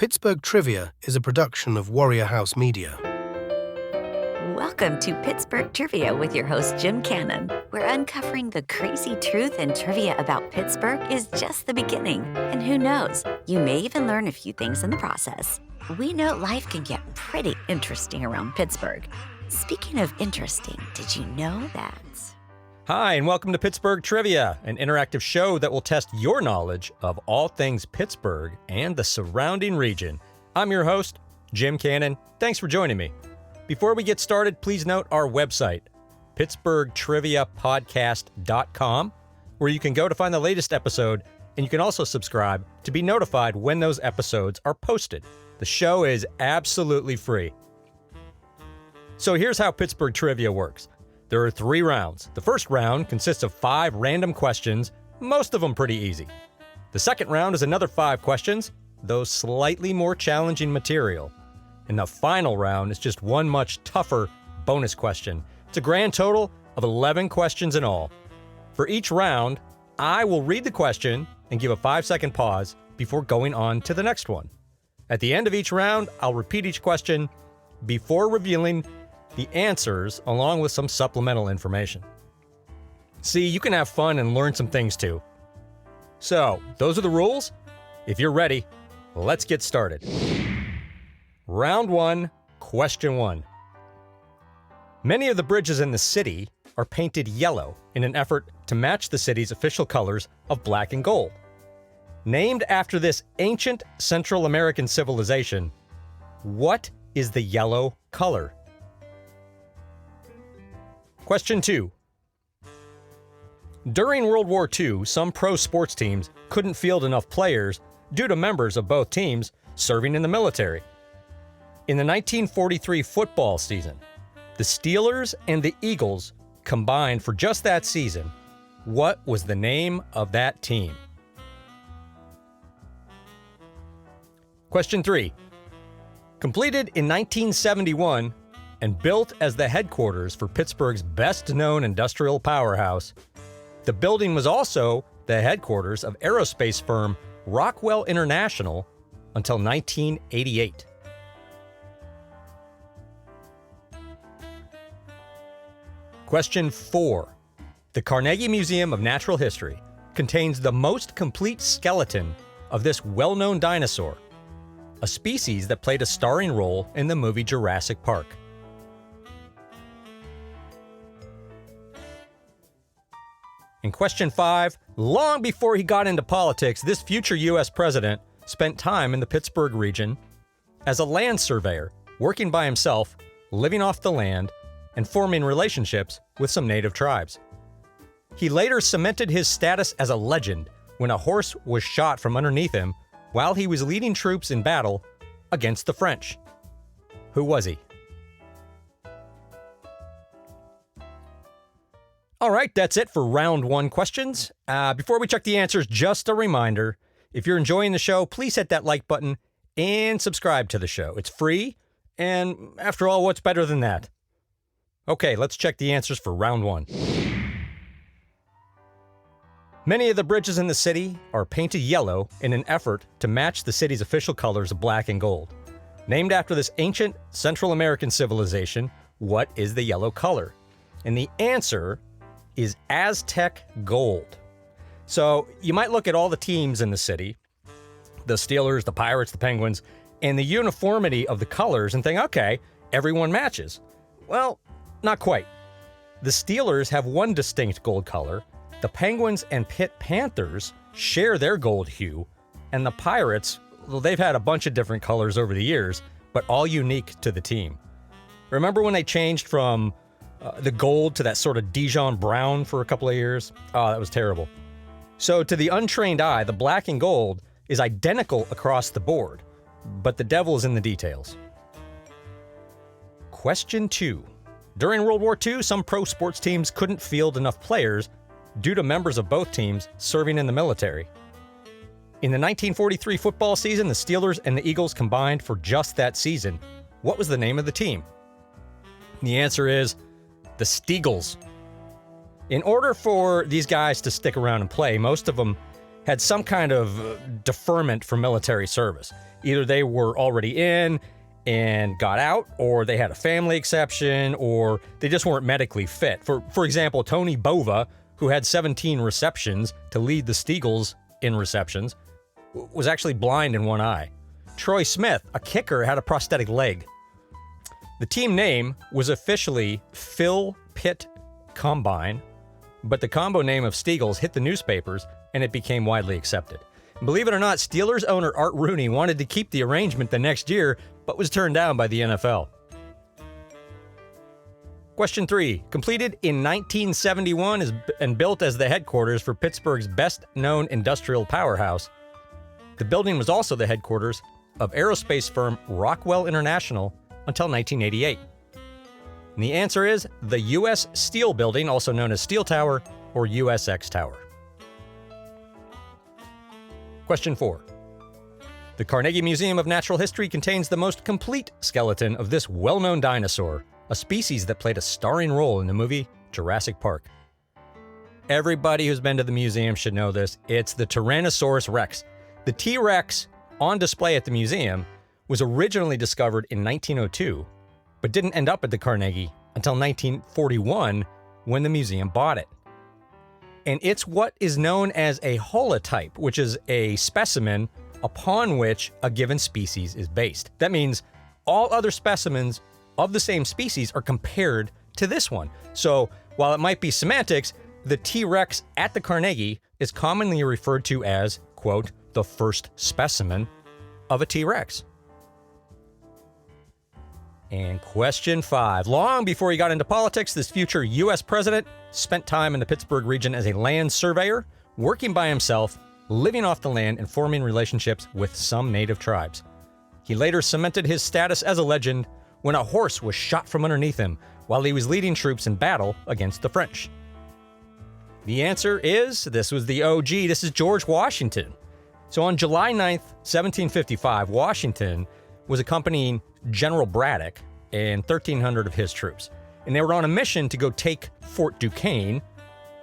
Pittsburgh Trivia is a production of Warrior House Media. Welcome to Pittsburgh Trivia with your host, Jim Cannon, where uncovering the crazy truth and trivia about Pittsburgh is just the beginning. And who knows, you may even learn a few things in the process. We know life can get pretty interesting around Pittsburgh. Speaking of interesting, did you know that? Hi, and welcome to Pittsburgh Trivia, an interactive show that will test your knowledge of all things Pittsburgh and the surrounding region. I'm your host, Jim Cannon. Thanks for joining me. Before we get started, please note our website, pittsburghtriviapodcast.com, where you can go to find the latest episode, and you can also subscribe to be notified when those episodes are posted. The show is absolutely free. So here's how Pittsburgh Trivia works. There are 3 rounds. The first round consists of 5 random questions, most of them pretty easy. The second round is another 5 questions, though slightly more challenging material. And the final round is just one much tougher bonus question. It's a grand total of 11 questions in all. For each round, I will read the question and give a 5-second pause before going on to the next one. At the end of each round, I'll repeat each question before revealing the answers along with some supplemental information. See, you can have fun and learn some things too. So, those are the rules. If you're ready, let's get started. Round 1, question 1. Many of the bridges in the city are painted yellow in an effort to match the city's official colors of black and gold. Named after this ancient Central American civilization, what is the yellow color? Question 2. During World War II, some pro sports teams couldn't field enough players due to members of both teams serving in the military. In the 1943 football season, the Steelers and the Eagles combined for just that season. What was the name of that team? Question 3. Completed in 1971 and built as the headquarters for Pittsburgh's best-known industrial powerhouse, the building was also the headquarters of aerospace firm Rockwell International until 1988. Question 4. The Carnegie Museum of Natural History contains the most complete skeleton of this well-known dinosaur, a species that played a starring role in the movie Jurassic Park. In question 5, long before he got into politics, this future U.S. president spent time in the Pittsburgh region as a land surveyor, working by himself, living off the land, and forming relationships with some native tribes. He later cemented his status as a legend when a horse was shot from underneath him while he was leading troops in battle against the French. Who was he? All right, that's it for round 1 questions. Before we check the answers, just a reminder, if you're enjoying the show, please hit that like button and subscribe to the show. It's free, and after all, what's better than that? Okay, let's check the answers for round 1. Many of the bridges in the city are painted yellow in an effort to match the city's official colors of black and gold. Named after this ancient Central American civilization, what is the yellow color? And the answer is Aztec gold. So you might look at all the teams in the city, the Steelers, the Pirates, the Penguins, and the uniformity of the colors and think, okay, everyone matches. Well, not quite. The Steelers have one distinct gold color, the Penguins and Pitt Panthers share their gold hue, and the Pirates, well, they've had a bunch of different colors over the years, but all unique to the team. Remember when they changed from the gold to that sort of Dijon brown for a couple of years? Oh, that was terrible. So to the untrained eye, the black and gold is identical across the board, but the devil is in the details. Question 2. During World War II, some pro sports teams couldn't field enough players due to members of both teams serving in the military. In the 1943 football season, the Steelers and the Eagles combined for just that season. What was the name of the team? The answer is the Steagles. In order for these guys to stick around and play, most of them had some kind of deferment from military service. Either they were already in and got out, or they had a family exception, or they just weren't medically fit. For example, Tony Bova, who had 17 receptions to lead the Steagles in receptions, was actually blind in one eye. Troy Smith, a kicker, had a prosthetic leg. The team name was officially Phil Pitt Combine, but the combo name of Steagles hit the newspapers and it became widely accepted. Believe it or not, Steelers owner Art Rooney wanted to keep the arrangement the next year, but was turned down by the NFL. Question 3. Completed in 1971 and built as the headquarters for Pittsburgh's best-known industrial powerhouse, the building was also the headquarters of aerospace firm Rockwell International until 1988. And the answer is the U.S. Steel Building, also known as Steel Tower or USX Tower. Question 4. The Carnegie Museum of Natural History contains the most complete skeleton of this well-known dinosaur, a species that played a starring role in the movie Jurassic Park. Everybody who's been to the museum should know this. It's the Tyrannosaurus Rex. The T-Rex on display at the museum was originally discovered in 1902, but didn't end up at the Carnegie until 1941 when the museum bought it. And it's what is known as a holotype, which is a specimen upon which a given species is based. That means all other specimens of the same species are compared to this one. So while it might be semantics, the T-Rex at the Carnegie is commonly referred to as, quote, the first specimen of a T-Rex. And question 5. Long before he got into politics, this future U.S. president spent time in the Pittsburgh region as a land surveyor, working by himself, living off the land, and forming relationships with some native tribes. He later cemented his status as a legend when a horse was shot from underneath him while he was leading troops in battle against the French. The answer is, this was the OG, this is George Washington. So on July 9th, 1755, Washington was accompanying General Braddock and 1,300 of his troops. And they were on a mission to go take Fort Duquesne,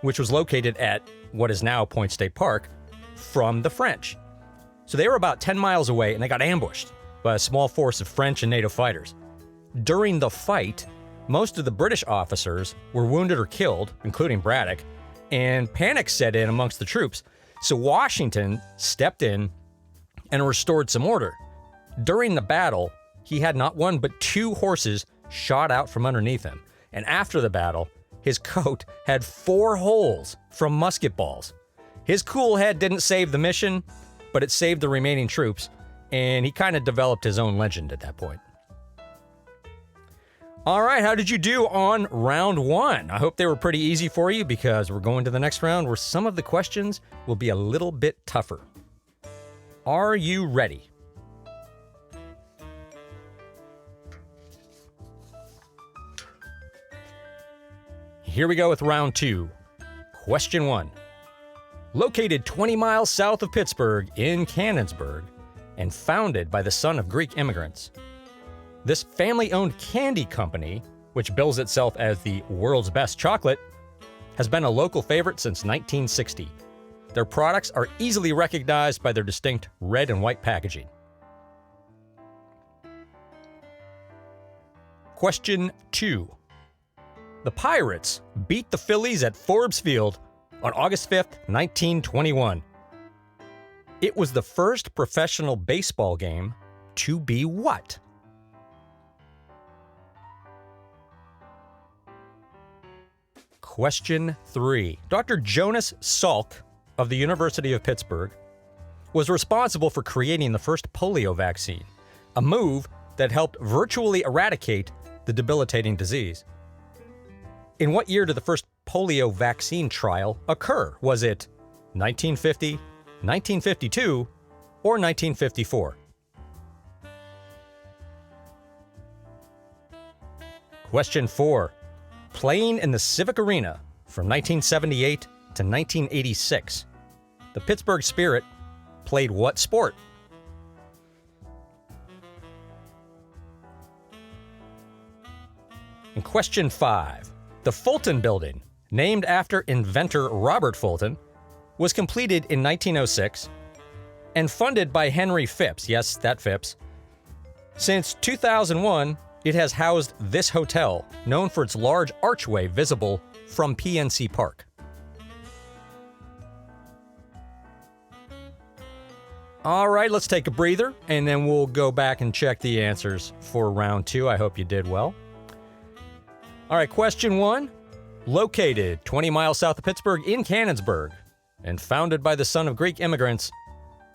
which was located at what is now Point State Park, from the French. So they were about 10 miles away and they got ambushed by a small force of French and native fighters. During the fight, most of the British officers were wounded or killed, including Braddock, and panic set in amongst the troops. So Washington stepped in and restored some order. During the battle, he had not one but 2 horses shot out from underneath him. And after the battle, his coat had 4 holes from musket balls. His cool head didn't save the mission, but it saved the remaining troops, and he kind of developed his own legend at that point. All right, how did you do on round 1? I hope they were pretty easy for you because we're going to the next round where some of the questions will be a little bit tougher. Are you ready? Here we go with round 2. Question 1. Located 20 miles south of Pittsburgh in Canonsburg and founded by the son of Greek immigrants, this family-owned candy company, which bills itself as the world's best chocolate, has been a local favorite since 1960. Their products are easily recognized by their distinct red and white packaging. Question 2. The Pirates beat the Phillies at Forbes Field on August 5th, 1921. It was the first professional baseball game to be what? Question 3. Dr. Jonas Salk of the University of Pittsburgh was responsible for creating the first polio vaccine, a move that helped virtually eradicate the debilitating disease. In what year did the first polio vaccine trial occur? Was it 1950, 1952, or 1954? Question 4. Playing in the Civic Arena from 1978 to 1986, the Pittsburgh Spirit played what sport? And question 5. The Fulton Building, named after inventor Robert Fulton, was completed in 1906 and funded by Henry Phipps. Yes, that Phipps. Since 2001, it has housed this hotel, known for its large archway visible from PNC Park. All right, let's take a breather, and then we'll go back and check the answers for round 2. I hope you did well. All right, question 1. Located 20 miles south of Pittsburgh in Canonsburg and founded by the son of Greek immigrants,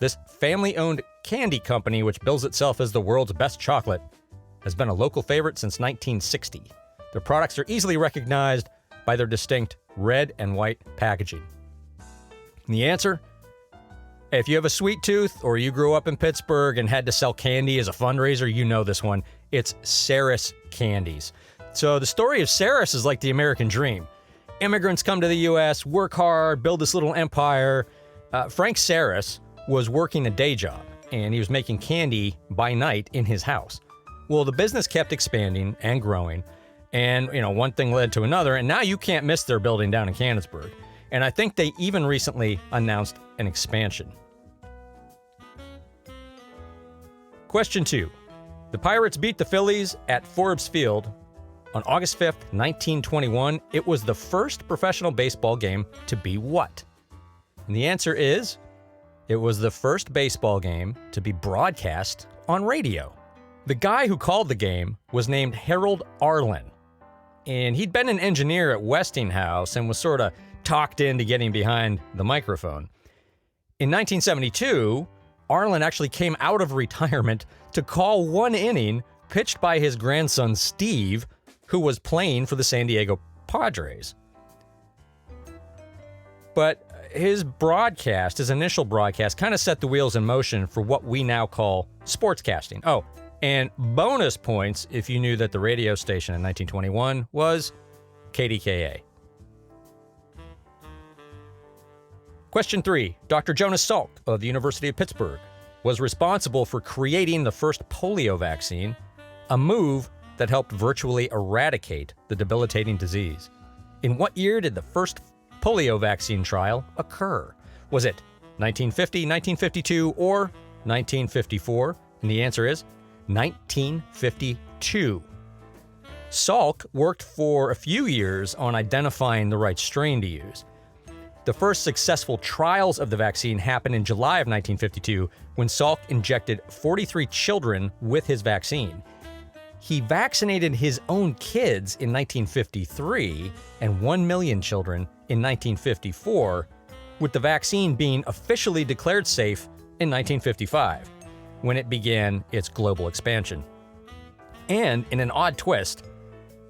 this family-owned candy company, which bills itself as the world's best chocolate, has been a local favorite since 1960. Their products are easily recognized by their distinct red and white packaging. And the answer? If you have a sweet tooth or you grew up in Pittsburgh and had to sell candy as a fundraiser, you know this one. It's Saris Candies. So the story of Saris is like the American dream. Immigrants come to the U.S., work hard, build this little empire. Frank Saris was working a day job, and he was making candy by night in his house. Well, the business kept expanding and growing, and one thing led to another, and now you can't miss their building down in Canonsburg. And I think they even recently announced an expansion. Question 2. The Pirates beat the Phillies at Forbes Field on August 5th, 1921. It was the first professional baseball game to be what? And the answer is, it was the first baseball game to be broadcast on radio. The guy who called the game was named Harold Arlen, and he'd been an engineer at Westinghouse and was sort of talked into getting behind the microphone. In 1972, Arlen actually came out of retirement to call one inning pitched by his grandson Steve, who was playing for the San Diego Padres. But his initial broadcast, kind of set the wheels in motion for what we now call sportscasting. Oh, and bonus points if you knew that the radio station in 1921 was KDKA. Question 3. Dr. Jonas Salk of the University of Pittsburgh was responsible for creating the first polio vaccine, a move that helped virtually eradicate the debilitating disease. In what year did the first polio vaccine trial occur? Was it 1950, 1952, or 1954? And the answer is 1952. Salk worked for a few years on identifying the right strain to use. The first successful trials of the vaccine happened in July of 1952 when Salk injected 43 children with his vaccine. He vaccinated his own kids in 1953 and 1 million children in 1954, with the vaccine being officially declared safe in 1955, when it began its global expansion. And in an odd twist,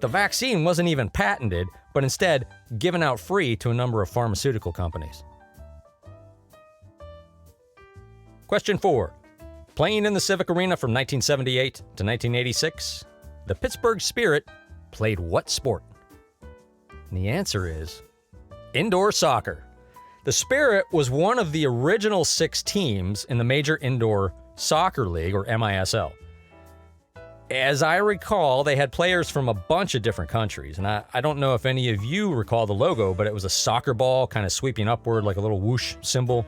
the vaccine wasn't even patented, but instead given out free to a number of pharmaceutical companies. Question 4. Playing in the Civic Arena from 1978 to 1986, the Pittsburgh Spirit played what sport? And the answer is indoor soccer. The Spirit was one of the original 6 teams in the Major Indoor Soccer League, or MISL. As I recall, they had players from a bunch of different countries, and I don't know if any of you recall the logo, but it was a soccer ball kind of sweeping upward like a little whoosh symbol.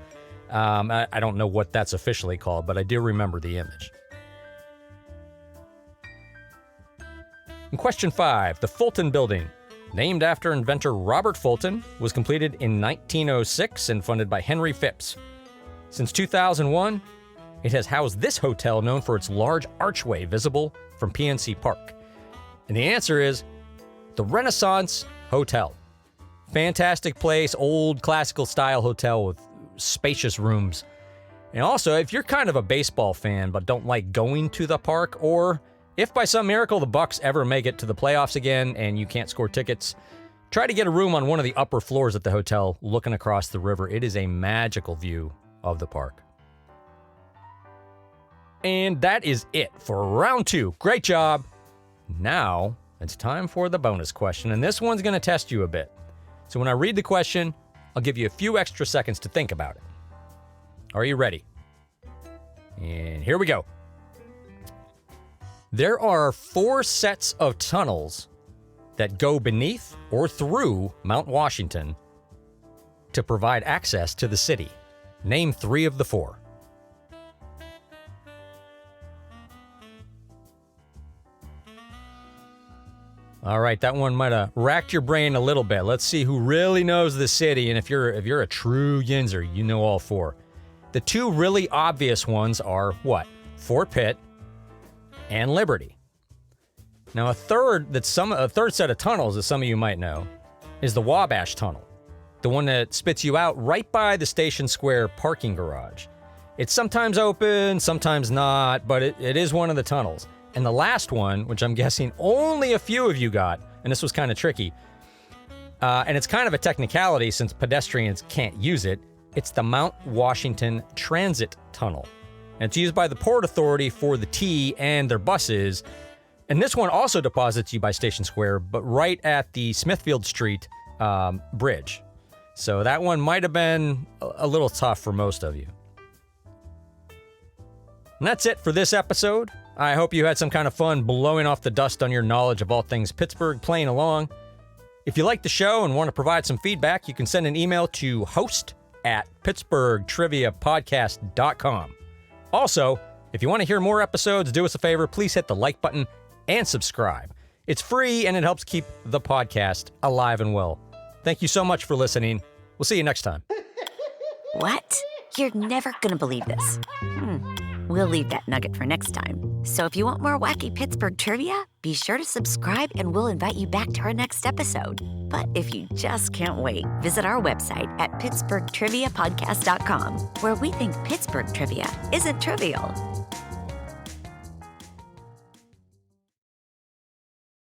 I don't know what that's officially called, but I do remember the image. In question 5, the Fulton Building, named after inventor Robert Fulton, was completed in 1906 and funded by Henry Phipps. Since 2001, it has housed this hotel known for its large archway visible from PNC Park. And the answer is the Renaissance Hotel. Fantastic place, old classical style hotel with spacious rooms. And also, if you're kind of a baseball fan but don't like going to the park, or if by some miracle the Bucks ever make it to the playoffs again and you can't score tickets, try to get a room on one of the upper floors at the hotel looking across the river. It is a magical view of the park. And that is it for round 2. Great job. Now it's time for the bonus question, and this one's going to test you a bit. So when I read the question, I'll give you a few extra seconds to think about it. Are you ready? And here we go. There are 4 sets of tunnels that go beneath or through Mount Washington to provide access to the city. Name 3 of the 4. All right, that one might have racked your brain a little bit. Let's see who really knows the city, and if you're a true Yinzer, you know all 4. The 2 really obvious ones are what? Fort Pitt and Liberty. Now, a third set of tunnels that some of you might know is the Wabash Tunnel, the one that spits you out right by the Station Square parking garage. It's sometimes open, sometimes not, but it is one of the tunnels. And the last one, which I'm guessing only a few of you got, and this was kind of tricky, and it's kind of a technicality since pedestrians can't use it, it's the Mount Washington Transit Tunnel. And it's used by the Port Authority for the T and their buses. And this one also deposits you by Station Square, but right at the Smithfield Street bridge. So that one might have been a little tough for most of you. And that's it for this episode. I hope you had some kind of fun blowing off the dust on your knowledge of all things Pittsburgh playing along. If you like the show and want to provide some feedback, you can send an email to host@pittsburghtriviapodcast.com. Also, if you want to hear more episodes, do us a favor, please hit the like button and subscribe. It's free and it helps keep the podcast alive and well. Thank you so much for listening. We'll see you next time. What? You're never gonna believe this. We'll leave that nugget for next time. So if you want more wacky Pittsburgh trivia, be sure to subscribe and we'll invite you back to our next episode. But if you just can't wait, visit our website at pittsburghtriviapodcast.com, where we think Pittsburgh trivia isn't trivial.